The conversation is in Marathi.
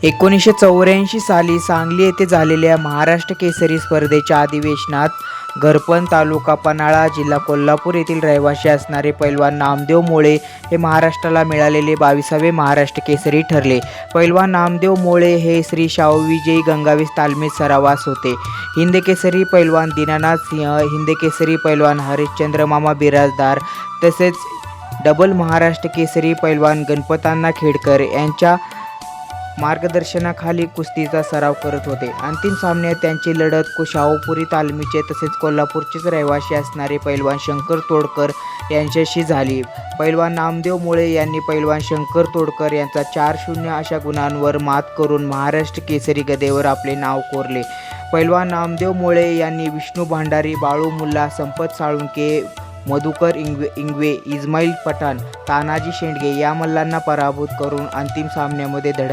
1984 साली सांगली येथे झालेल्या महाराष्ट्र केसरी स्पर्धेच्या अधिवेशनात घरपण, तालुका पन्हाळा, जिल्हा कोल्हापूर येथील रहिवासी असणारे पैलवान नामदेव मोळे हे महाराष्ट्राला मिळालेले 22वे महाराष्ट्र केसरी ठरले. पैलवान नामदेव मोळे हे श्री शाहूविजयी गंगावीस तालमीत सरावास होते. हिंदकेसरी पैलवान दीनानाथ सिंह, हिंदकेसरी पैलवान हरिश्चंद्र मामा बिराजदार तसेच डबल महाराष्ट्र केसरी पैलवान गणपतअण्णा खेडकर यांच्या मार्गदर्शनाखाली कुस्तीचा सराव करत होते. अंतिम सामन्यात त्यांची लढत शाहूपुरी तालमीचे तसेच कोल्हापूरचेच रहिवासी असणारे पैलवान शंकर तोडकर यांच्याशी झाली. पैलवान नामदेव मोळे यांनी पैलवान शंकर तोडकर यांचा 4-0 अशा गुणांवर मात करून महाराष्ट्र केसरी गदेवर आपले नाव कोरले. पैलवान नामदेव मोळे यांनी विष्णू भांडारी, बाळू मुल्ला, संपत साळुंके, मधुकर इंगवे, इस्माईल पठाण, तानाजी शेंडगे या मल्लांना पराभूत करून अंतिम सामन्यामध्ये धडक